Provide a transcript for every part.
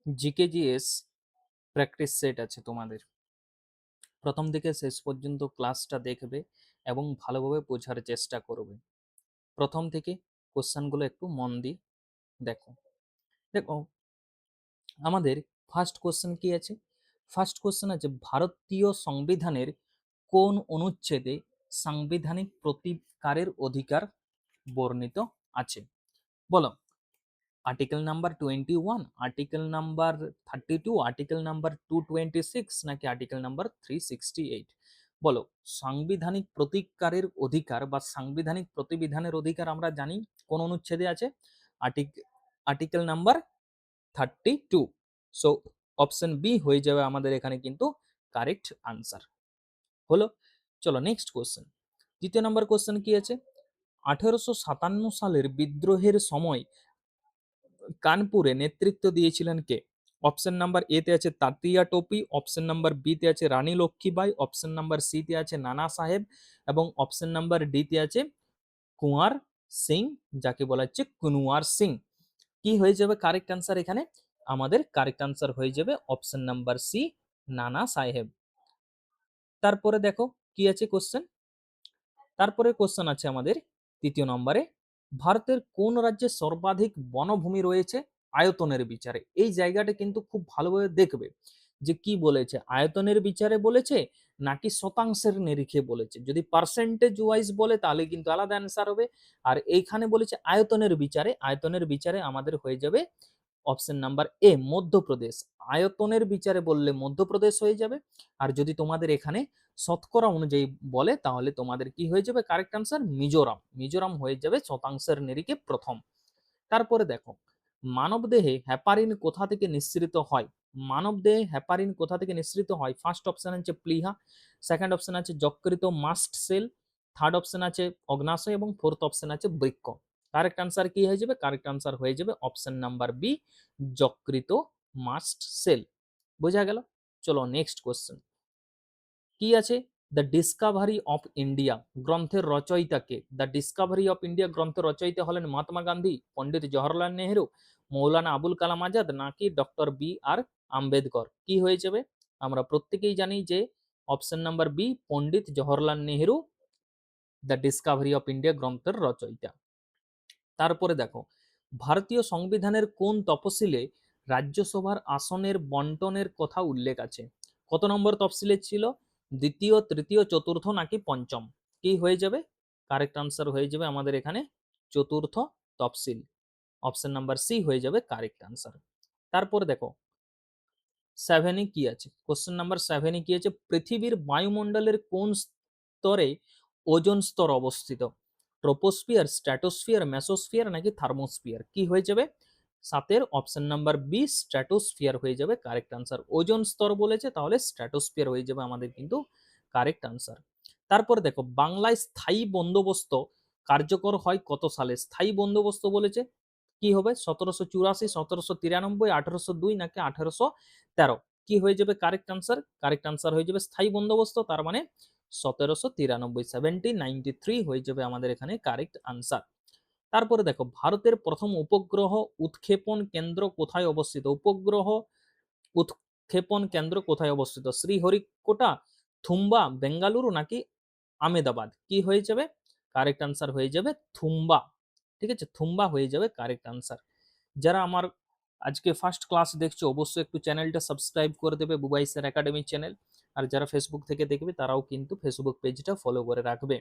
GK GS practice set আছে তোমাদের। প্রথম থেকে শেষ পর্যন্ত ক্লাসটা দেখবে এবং ভালোভাবে বোঝার চেষ্টা করবে। প্রথম থেকে কোশ্চেনগুলো একটু মন দিয়ে দেখো। দেখো আমাদের ফার্স্ট কোশ্চেন কি আছে? ফার্স্ট কোশ্চেন আছে ভারতীয় সংবিধানের কোন অনুচ্ছেদে সাংবিধানিক প্রতিকারের অধিকার বর্ণিত আছে? বলো। Article number 21, article number 32, article number 226 নাকি আর্টিকেল নাম্বার 368? বলো। সাংবিধানিক প্রতিকারের অধিকার বা সাংবিধানিক প্রতিবিধানের অধিকার আমরা জানি কোন অনুচ্ছেদে আছে? Article number 32। So option B হয়ে যাবে আমাদের এখানে কিন্তু কারেক্ট আনসার। হলো। চলো নেক্সট কোশ্চেন। দ্বিতীয় নাম্বার কোশ্চেন কি আছে? 1857 সালের বিদ্রোহের সময় কানপুরে নেতৃত্ব দিয়েছিলেন কে? অপশন নাম্বার এ তে আছে তাতিয়া টোপি, অপশন নাম্বার বি তে আছে রানী লক্ষ্মীবাই, অপশন নাম্বার সি তে আছে নানা সাহেব এবং অপশন নাম্বার ডি তে আছে কুঁয়ার সিং, যাকে বলা হচ্ছে কুনওয়ার সিং। কি হয়ে যাবে কারেক্ট আনসার এখানে? আমাদের কারেক্ট আনসার হয়ে যাবে অপশন নাম্বার সি, নানা সাহেব। তারপরে দেখো কি আছে কোশ্চেন। তারপরে কোশ্চেন আছে আমাদের তৃতীয় নম্বরে, ভারতের কোন রাজ্যে সর্বাধিক বনভূমি রয়েছে আয়তনের বিচারে? এই জায়গাটা কিন্তু খুব ভালোভাবে দেখবে যে কি বলেছে, আয়তনের বিচারে বলেছে নাকি শতাংশের নিরিখে বলেছে। যদি পার্সেন্টেজ ওয়াইজ বলে তাহলে কিন্তু আলাদা অ্যান্সার হবে, আর এইখানে বলেছে আয়তনের বিচারে। আয়তনের বিচারে আমাদের হয়ে যাবে অপশন নাম্বার এ, মধ্যপ্রদেশ। আয়তনের বিচারে বললে মধ্যপ্রদেশ হয়ে যাবে, আর যদি তোমাদের এখানে শতকরা অনুযায়ী বলে তাহলে তোমাদের কি হয়ে যাবে কারেক্ট আনসার? মিজোরাম। মিজোরাম হয়ে যাবে শতাংশের নিরিখে প্রথম। তারপরে দেখো, মানবদেহে হেপারিন কোথা থেকে নিঃসৃত হয়? মানবদেহে হেপারিন কোথা থেকে নিঃসৃত হয়? ফার্স্ট অপশন আছে প্লিহা, সেকেন্ড অপশন আছে যকৃত মাস্ট সেল, থার্ড অপশন আছে অগ্নাশয় এবং ফোর্থ অপশন আছে বৃক্ক। কারেক্ট আনসার কি হয়ে যাবে? কারেক্ট আনসার হয়ে যাবে অপশন নাম্বার বি, যকৃত মাস্ট সেল। বোঝা গেল? চলো নেক্সট কোশ্চেন কি আছে? দ্য ডিসকভারি অফ ইন্ডিয়া গ্রন্থের রচয়িতা কে? দ্য ডিসকভারি অফ ইন্ডিয়া গ্রন্থের রচয়িতা হলেন মহাত্মা গান্ধী, পন্ডিত জওহরলাল নেহেরু, মৌলানা আবুল কালাম আজাদ নাকি ডক্টর বি আর আম্বেদকর? কি হয়ে যাবে? আমরা প্রত্যেকেই জানি যে option number B, Pandit Jawaharlal Nehru the Discovery of India গ্রন্থের রচয়িতা। তারপরে দেখো, ভারতীয় সংবিধানের কোন তফসিলে রাজ্যসভার আসনের বন্টনের কথা উল্লেখ আছে? কত নম্বর তফসিলে ছিল? দ্বিতীয়, তৃতীয়, চতুর্থ নাকি পঞ্চম? কি হয়ে যাবে? কারেক্ট আনসার হয়ে যাবে আমাদের এখানে চতুর্থ তফসিল। অপশন নাম্বার সি হয়ে যাবে কারেক্ট আনসার। তারপরে দেখো সেভেনে কি আছে? কোশ্চেন নাম্বার সেভেনে কি আছে? পৃথিবীর বায়ুমণ্ডলের কোন স্তরে ওজোন স্তর অবস্থিত? ট্রোপোস্ফিয়ার, স্ট্র্যাটোস্ফিয়ার, মেসোস্ফিয়ার নাকি থার্মোস্ফিয়ার? কি হয়ে যাবে? সাতের অপশন নাম্বার বি, স্ট্র্যাটোস্ফিয়ার হয়ে যাবে কারেক্ট আনসার। ওজোন স্তর বলেছে তাহলে স্ট্র্যাটোস্ফিয়ার হয়ে যাবে আমাদের কিন্তু কারেক্ট আনসার। তারপরে দেখো, বাংলায় স্থায়ী বন্দোবস্ত কার্যকর হয় কত সালে? স্থায়ী বন্দোবস্ত বলেছে, কি হবে? 1784, 1793, 1802 নাকি 1813? কি হয়ে যাবে কারেক্ট আনসার? কারেক্ট আনসার হয়ে যাবে স্থায়ী বন্দোবস্ত, তার মানে 1793, 1793 হয়ে যাবে আমাদের এখানে কারেক্ট আনসার। তারপরে দেখো, ভারতের প্রথম উপগ্রহ উৎক্ষেপণ কেন্দ্র কোথায় অবস্থিত? উপগ্রহ উৎক্ষেপণ কেন্দ্র কোথায় অবস্থিত? শ্রীহরিকোটা, থুম্বা, বেঙ্গালুরু নাকি আমেদাবাদ? কি হয়ে যাবে? কারেক্ট আনসার হয়ে যাবে থুম্বা। ঠিক আছে, থুম্বা হয়ে যাবে কারেক্ট আনসার। যারা আমার আজকে ফার্স্ট ক্লাস দেখছো অবশ্যই একটু চ্যানেলটা সাবস্ক্রাইব করে দেবে, বুবাই স্যার একাডেমি চ্যানেল। আর যারা ফেসবুক থেকে দেখবে তারাও কিন্তু ফেসবুক পেজটা ফলো করে রাখবে।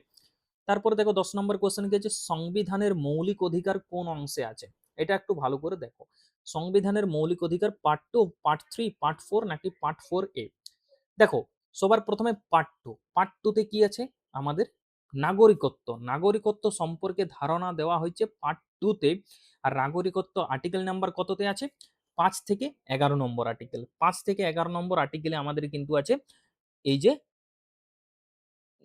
তারপরে দেখো 10 নম্বর কোশ্চেন কি আছে? সংবিধানের মৌলিক অধিকার কোন অংশে আছে? এটা একটু ভালো করে দেখো। সংবিধানের মৌলিক অধিকার পার্ট 2, পার্ট 3, পার্ট 4 নাকি পার্ট 4A? দেখো, সবার প্রথমে পার্ট 2। পার্ট 2 তে কি আছে আমাদের? নাগরিকত্ব। নাগরিকত্ব সম্পর্কে ধারণা দেওয়া হয়েছে পার্ট 2 তে। আর নাগরিকত্ব আর্টিকেল নাম্বার কততে আছে? 5 থেকে 11 নম্বর আর্টিকেল। 5 থেকে 11 নম্বর আর্টিকেলে আমাদের কিন্তু আছে এই যে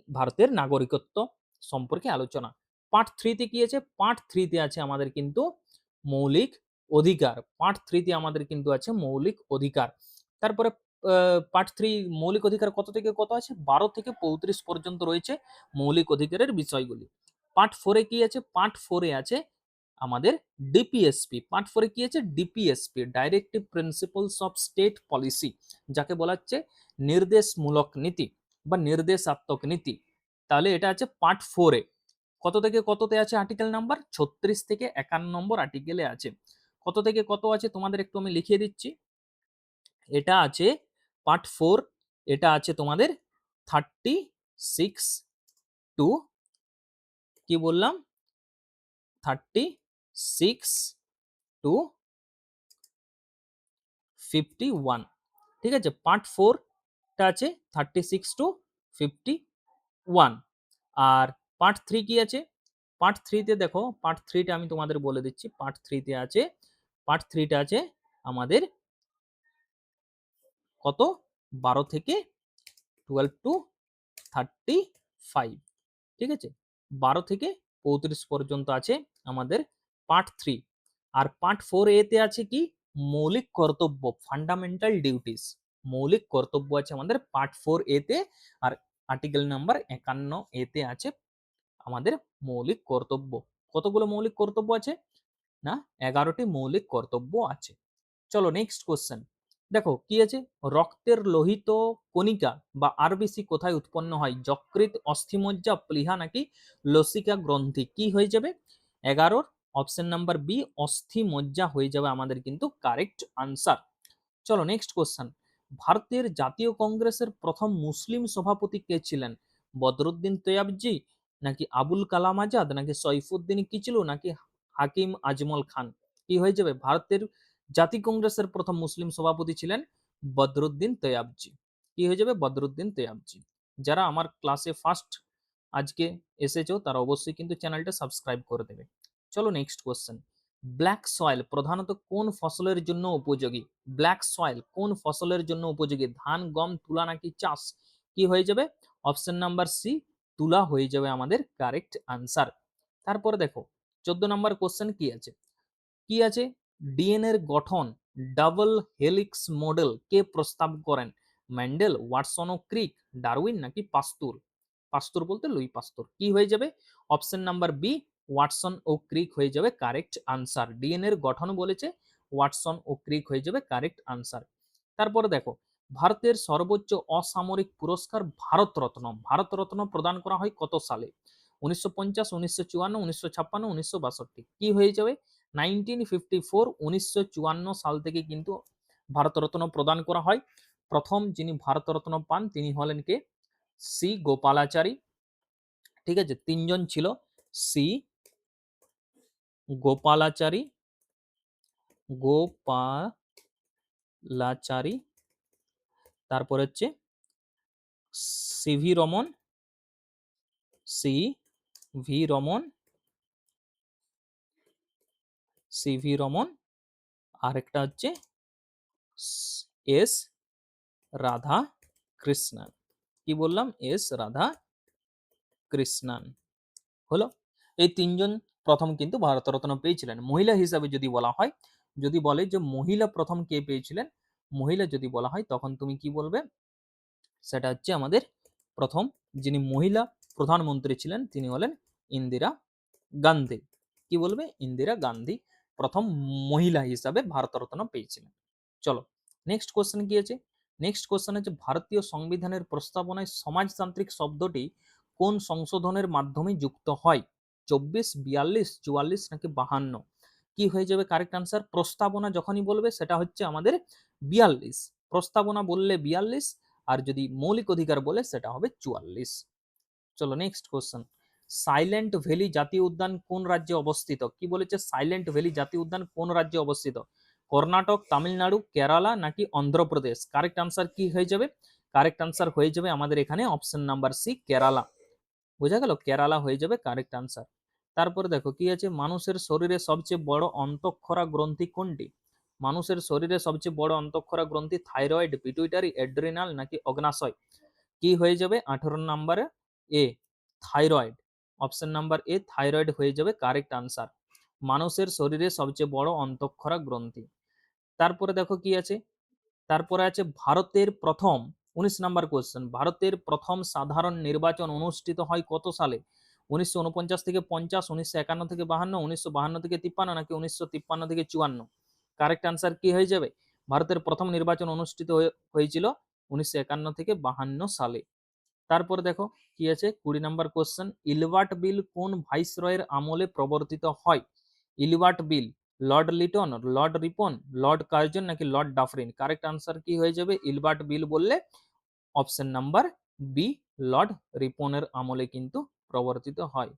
ভারতের নাগরিকত্ব সম্পর্কে আলোচনা। পার্ট 3 তে কি আছে? পার্ট 3 তে আছে আমাদের কিন্তু মৌলিক অধিকার। পার্ট 3 তে আমাদের কিন্তু আছে মৌলিক অধিকার। তারপরে পার্ট 3 মৌলিক অধিকার কত থেকে কত আছে? 12 থেকে 35 পর্যন্ত রয়েছে মৌলিক অধিকারের বিষয়গুলি। পার্ট 4 এ কি আছে? পার্ট 4 এ আছে আমাদের ডিপিএসপি। পার্ট 4 এ কি আছে? DPSP, directive principles of state policy, যাকে বলা হচ্ছে নির্দেশমূলক নীতি বা নির্দেশাত্মক নীতি। তাহলে এটা আছে পার্ট 4 এ। কত থেকে কততে আছে আর্টিকেল নাম্বার? 36 থেকে 51 নম্বর আর্টিকেলে আছে। কত থেকে কত আছে তোমাদের একটু আমি লিখিয়ে দিচ্ছি। এটা আছে পার্ট 4, এটা আছে তোমাদের 36 টু, কি বললাম, 36 টু 51। ঠিক আছে, পার্ট 4টা আছে 36 টু 51। আর পার্ট 3 কি আছে? পার্ট 3তে দেখো, পার্ট 3টা আমি তোমাদের বলে দিচ্ছি। পার্ট 3তে আছে, পার্ট 3টা আছে আমাদের কত? 12 থেকে 12 টু 35। ঠিক আছে, 12 থেকে 35 পর্যন্ত আছে আমাদের পার্ট 3। আর পার্ট 4 এতে আছে কি? মৌলিক কর্তব্য, ফান্ডামেন্টাল ডিউটিস। মৌলিক কর্তব্য আছে আমাদের পার্ট 4 এতে। আর আর্টিকেল নাম্বার 51 এতে আছে আমাদের মৌলিক কর্তব্য। কতগুলো মৌলিক কর্তব্য আছে? না, 11টি মৌলিক কর্তব্য আছে। চলো নেক্সট কোশ্চেন। দেখো কি আছে? রক্তের লোহিত কণিকা বা আরবিসি কোথায় উৎপন্ন হয়? যকৃৎ, অস্থিমজ্জা, প্লীহা নাকি লসিকা গ্রন্থি? কি হয়ে যাবে 11-র অপশন নাম্বার বি, অস্থিমজ্জা হয়ে যাবে আমাদের কিন্তু কারেক্ট আনসার। চলো নেক্সট কোশ্চেন। ভারতের জাতীয় কংগ্রেসের প্রথম মুসলিম সভাপতি কে ছিলেন? বদরুদ্দিন তৈয়াবজি, নাকি আবুল কালাম আজাদ, নাকি সৈফুদ্দিন কিচলু, নাকি হাকিম আজমল খান? কি হয়ে যাবে? ভারতের জাতীয় কংগ্রেসের প্রথম মুসলিম সভাপতি ছিলেন বদরুদ্দিন তৈয়াবজি। কি হয়ে যাবে? বদরুদ্দিন তৈয়াবজি। যারা আমার ক্লাসে ফার্স্ট আজকে এসেছো তারা অবশ্যই কিন্তু চ্যানেলটা সাবস্ক্রাইব করে দেবে। চলো নেক্সট কোশ্চেন। ব্ল্যাক সয়েল প্রধানত কোন ফসলের জন্য উপযোগী? ব্ল্যাক সয়েল কোন ফসলের জন্য উপযোগী? ধান, গম, তুলা নাকি চাষ? কি হয়ে যাবে? অপশন নাম্বার সি, তুলা হয়ে যাবে আমাদের কারেক্ট আনসার। তারপরে দেখো 14 নম্বর কোশ্চেন কি আছে? কি আছে? ডিএনএ এর গঠন ডাবল হেলিক্স মডেল কে প্রস্তাব করেন? ম্যান্ডেল, ওয়াটসন ও ক্রিক, ডারউইন নাকি পাস্তুর? পাস্তুর বলতে লুই পাস্তুর। কি হয়ে যাবে? অপশন নাম্বার বি, ওয়াটসন ও ক্রিক হয়ে যাবে কারেক্ট আনসার। ডিএনএ এর গঠন বলেছে, ওয়াটসন ও ক্রিক হয়ে যাবে কারেক্ট আনসার। তারপরে দেখো, ভারতের সর্বোচ্চ অসামরিক পুরস্কার ভারতরত্ন। ভারতরত্ন প্রদান করা হয় কত সালে? 1950, 1954, 1956, 1962? কি হয়ে যাবে? 1954, 1954 সাল থেকে কিন্তু ভারতরত্ন প্রদান করা হয়। প্রথম যিনি ভারতরত্ন পান তিনি হলেন কে? সি গোপালাচারী। ঠিক আছে, তিনজন ছিল, সি গোপালাচারী, গোপালাচারী, তারপর হচ্ছে C V Raman, C V Raman, C V Raman, আরেকটা হচ্ছে এস রাধা কৃষ্ণন। কি বললাম? S Radhakrishnan. হলো, এই তিনজন প্রথম কিন্তু ভারতরত্ন পেয়েছিলেন। মহিলা হিসাবে যদি বলা হয়, যদি বলে যে মহিলা প্রথম কে পেয়েছিলেন, মহিলা যদি বলা হয় তখন তুমি কি বলবে? সেটা হচ্ছে আমাদের প্রথম যিনি মহিলা প্রধানমন্ত্রী ছিলেন তিনি হলেন ইন্দিরা গান্ধী। কি বলবে? ইন্দিরা গান্ধী প্রথম মহিলা হিসাবে ভারতরত্ন পেয়েছিলেন। চলো নেক্সট কোশ্চেন কি আছে? নেক্সট কোশ্চেন হচ্ছে ভারতীয় সংবিধানের প্রস্তাবনায় সমাজতান্ত্রিক শব্দটি কোন সংশোধনের মাধ্যমে যুক্ত হয়? 24, 42, 44 নাকি 52? কি হয়ে যাবে কারেক্ট আনসার? প্রস্তাবনা যখনই বলবে সেটা হচ্ছে আমাদের 42। প্রস্তাবনা বললে 42, আর যদি মৌলিক অধিকার বলে সেটা হবে 44। চলো নেক্সট কোশ্চেন। সাইলেন্ট ভ্যালি জাতীয় উদ্যান কোন রাজ্যে অবস্থিত? কি বলেছে? সাইলেন্ট ভ্যালি জাতীয় উদ্যান কোন রাজ্যে অবস্থিত? কর্ণাটক, তামিলনাড়ু, কেরালা নাকি অন্ধ্রপ্রদেশ? কারেক্ট আনসার কি হয়ে যাবে? কারেক্ট আনসার হয়ে যাবে আমাদের এখানে অপশন নাম্বার সি, কেরালা। বোঝা গেল? কেরালা হয়ে যাবে কারেক্ট আনসার। তারপরে দেখো কি আছে? মানুষের শরীরে সবচেয়ে বড় অন্তঃক্ষরা গ্রন্থি কোনটি? মানুষের শরীরে সবচেয়ে বড় অন্তঃক্ষরা গ্রন্থি থাইরয়েড, পিটুইটারি, অ্যাড্রিনাল নাকি অগ্নাশয়? কি হয়ে যাবে 18 নম্বরে? এ thyroid. Option number A thyroid হয়ে যাবে কারেক্ট আনসার। মানুষের শরীরে সবচেয়ে বড় অন্তঃক্ষরা গ্রন্থি। তারপরে দেখো কি আছে? তারপরে আছে ভারতের প্রথম 19 নাম্বার কোশ্চেন। ভারতের প্রথম সাধারণ নির্বাচন অনুষ্ঠিত হয় কত সালে? 1949 থেকে 50, 1951 থেকে 52, 1952 থেকে 53 নাকি 1953 থেকে 54? কারেক্ট আনসার কি হয়ে যাবে? ভারতের প্রথম নির্বাচন অনুষ্ঠিত হয়েছিল 1951 থেকে 52 সালে। তারপরে দেখো কি আছে 20 নম্বর কোশ্চেন, ইলবার্ট বিল কোন ভাইসরয়ের আমলে প্রবর্তিত হয়? ইলবার্ট বিল Lord Liton, Lord Ripon, Lord Curzon নাকি লর্ড ডাফরিন? কারেক্ট আনসার কি হয়ে যাবে? ইলবার্ট বিল বললে অপশন নাম্বার বি, লর্ড রিপনের আমলে কিন্তু প্রবর্তিত হয়।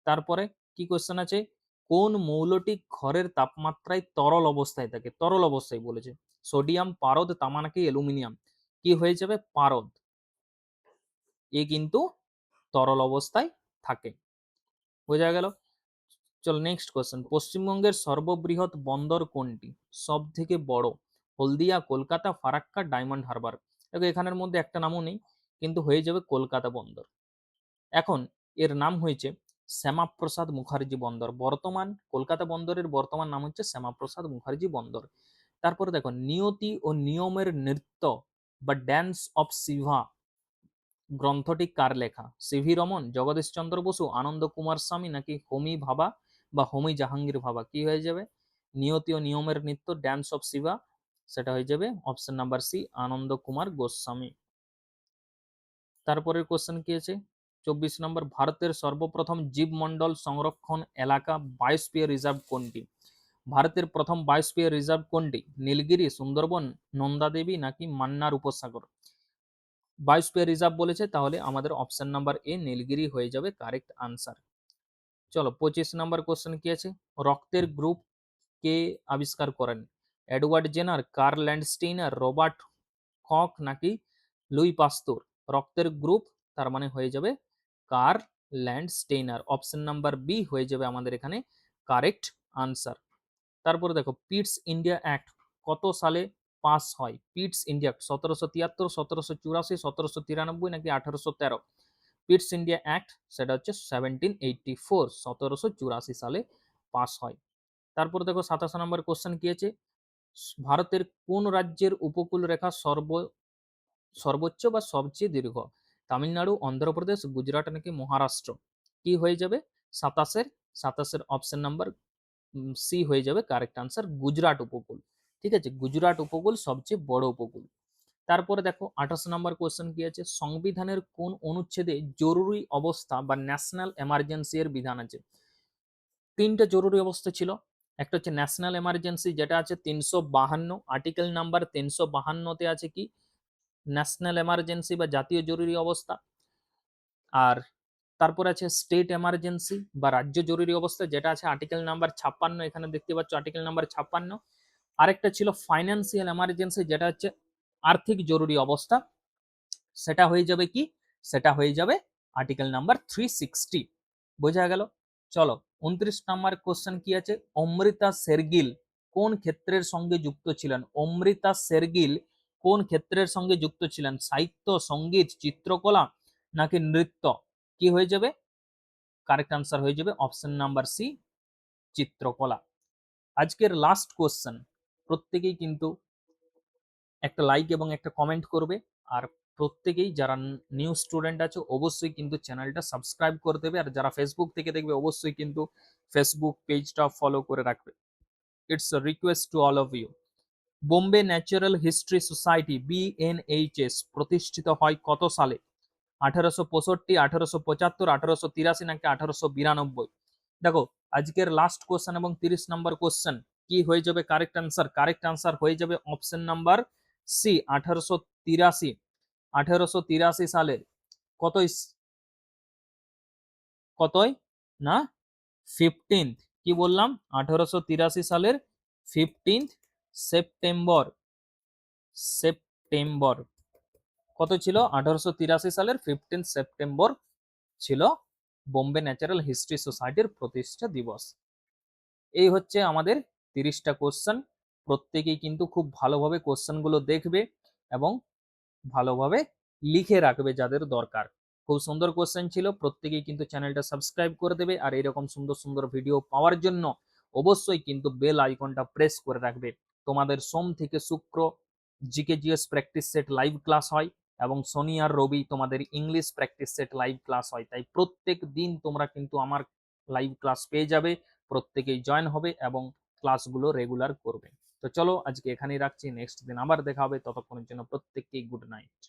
তারপরে কি কোশ্চেন আছে, কোন মৌলটি ঘরের তাপমাত্রায় তরল অবস্থায় থাকে? তরল অবস্থায় বলেছে, সোডিয়াম, পারদ, তামা নাকি অ্যালুমিনিয়াম? কি হয়ে যাবে? পারদ, এ কিন্তু তরল অবস্থায় থাকে। বোঝা গেল? চল নেক্সট কোশ্চেন, পশ্চিমবঙ্গের সর্ববৃহৎ বন্দর কোনটি? সব থেকে বড়? হলদিয়া, কলকাতা, ফারাক্কা, ডায়মন্ড হারবার? দেখো এখানের মধ্যে একটা নামও নেই, কিন্তু হয়ে যাবে কলকাতা বন্দর। এখন এর নাম হয়েছে শ্যামাপ্রসাদ মুখার্জি বন্দর। বর্তমান কলকাতা বন্দরের বর্তমান নাম হচ্ছে শ্যামাপ্রসাদ মুখার্জি বন্দর। তারপরে দেখো, নিয়তি ও নিয়মের নৃত্য বা ড্যান্স অফ শিভা গ্রন্থটি কার লেখা? সিভি রমন, জগদীশ চন্দ্র বসু, আনন্দ কুমার স্বামী নাকি হোমি ভাবা বা হোমি জাহাঙ্গীর ভাবা? কি হয়ে যাবে? নিয়তি ও নিয়মের নৃত্য, ড্যান্স অফ শিবা, সেটা হয়ে যাবে অপশন নাম্বার সি, আনন্দ কুমার গোস্বামী। তারপরের কোশ্চেন কি আছে 24 নম্বর, ভারতের সর্বপ্রথম জীবমণ্ডল সংরক্ষণ এলাকা বায়োস্ফিয়ার রিজার্ভ কোনটি? ভারতের প্রথম বায়োস্ফিয়ার রিজার্ভ কোনটি? নীলগিরি, সুন্দরবন, নন্দাদেবী নাকি মান্নার উপসাগর? বায়োস্ফিয়ার রিজার্ভ বলেছে, তাহলে আমাদের অপশন নাম্বার এ নীলগিরি হয়ে যাবে কারেক্ট আনসার। চলো 25 নম্বর কোশ্চেন কি আছে, রক্তের গ্রুপ কে আবিষ্কার করেন? Edward Jenner, Karl Landsteiner, Robert Koch নাকি লুই পাস্তুর? রক্তের গ্রুপ তার মানে হয়ে যাবে Karl Landsteiner. Option number B হয়ে যাবে আমাদের এখানে কারেক্ট আনসার। তারপরে দেখো, পিটস ইন্ডিয়া অ্যাক্ট কত সালে পাস হয়? পিটস ইন্ডিয়া 1773, 1784, 1793 নাকি 1813? পিটস ইন্ডিয়া অ্যাক্ট সেটা হচ্ছে 1784, 1784 সালে পাস হয়। তারপরে দেখো 27 নম্বর কোশ্চেন কি আছে, ভারতের কোন রাজ্যের উপকূল রেখা সর্বোচ্চ বা সবচেয়ে দীর্ঘ? তামিলনাড়ু, অন্ধ্রপ্রদেশ, গুজরাট নাকি মহারাষ্ট্র? কি হয়ে যাবে? 27-এর অপশন নাম্বার সি হয়ে যাবে কারেক্ট আনসার, গুজরাট উপকূল। ঠিক আছে, গুজরাট উপকূল সবচেয়ে বড় উপকূল। তারপরে দেখো 28 নম্বর কোশ্চেন কি আছে, সংবিধানের কোন অনুচ্ছেদে জরুরি অবস্থা বা ন্যাশনাল এমার্জেন্সি এর বিধান আছে? তিনটে জরুরি অবস্থা ছিল, একটা হচ্ছে ন্যাশনাল এমার্জেন্সি যেটা আছে 352, আর্টিকেল নাম্বার 352-তে আছে কি ন্যাশনাল এমার্জেন্সি বা জাতীয় জরুরি অবস্থা। আর তারপর আছে স্টেট এমার্জেন্সি বা রাজ্য জরুরি অবস্থা, যেটা আছে আর্টিকেল নাম্বার 56, এখানে দেখতে পাচ্ছ আর্টিকেল নাম্বার 56। আরেকটা ছিল ফাইন্যান্সিয়াল এমার্জেন্সি, যেটা হচ্ছে আর্থিক জরুরি অবস্থা, সেটা হয়ে যাবে কি, সেটা হয়ে যাবে আর্টিকেল নাম্বার 360। বোঝা গেল? চলো 29 নম্বর কোশ্চেন কি আছে, অমৃতা শেরগিল কোন ক্ষেত্রের সঙ্গে যুক্ত ছিলেন? অমৃতা শেরগিল কোন ক্ষেত্রের সঙ্গে যুক্ত ছিলেন? সাহিত্য, সঙ্গীত, চিত্রকলা নাকি নৃত্য? কি হয়ে যাবে? কারেক্ট আনসার হয়ে যাবে অপশন নাম্বার সি, চিত্রকলা। আজকের লাস্ট কোশ্চেন, প্রত্যেকেই কিন্তু একটা লাইক এবং একটা কমেন্ট করবে, আর প্রত্যেকেই যারা নিউ স্টুডেন্ট আছে অবশ্যই কিন্তু চ্যানেলটা সাবস্ক্রাইব করে দেবে, আর যারা ফেসবুক থেকে দেখবে অবশ্যই কিন্তু ফেসবুক পেজটা ফলো করে রাখবে। It's a request to all of you. Bombay natural history society BNHS প্রতিষ্ঠিত হয় কত সালে? 1865, 1875, 1883 নাকি 1892? দেখো আজকের লাস্ট কোশ্চেন এবং 30 নম্বর কোশ্চেন কি হয়ে যাবে কারেক্ট আনসার? কারেক্ট আনসার হয়ে যাবে অপশন নাম্বার সি, 1883। 1883 সালে কতই কতই না 15th, কি বললাম? 1883 সালের 15th সেপ্টেম্বর। সেপ্টেম্বর কত ছিল? 1883 সালের 15 সেপ্টেম্বর ছিল বোম্বে ন্যাচারাল হিস্ট্রি সোসাইটির প্রতিষ্ঠা দিবস। এই হচ্ছে আমাদের 30টা কোশ্চেন। প্রত্যেকেই কিন্তু খুব ভালোভাবে কোশ্চেনগুলো দেখবে এবং ভালোভাবে লিখে রাখবে যাদের দরকার। খুব সুন্দর কোশ্চেন ছিল, প্রত্যেকেই কিন্তু চ্যানেলটা সাবস্ক্রাইব করে দেবে, আর এরকম সুন্দর সুন্দর ভিডিও পাওয়ার জন্য অবশ্যই কিন্তু বেল আইকনটা প্রেস করে রাখবে। তোমাদের সোম থেকে শুক্র GK GS practice set live class হয়, এবং শনি আর রবি তোমাদের English practice set live class হয়, তাই প্রত্যেক দিন তোমরা কিন্তু আমার লাইভ ক্লাস পেয়ে যাবে। প্রত্যেকেই জয়েন হবে এবং ক্লাসগুলো রেগুলার করবে। তো চলো আজকে এখানেই রাখছি, নেক্সট দিন আবার দেখা হবে, ততক্ষণের জন্য প্রত্যেককেই গুড নাইট।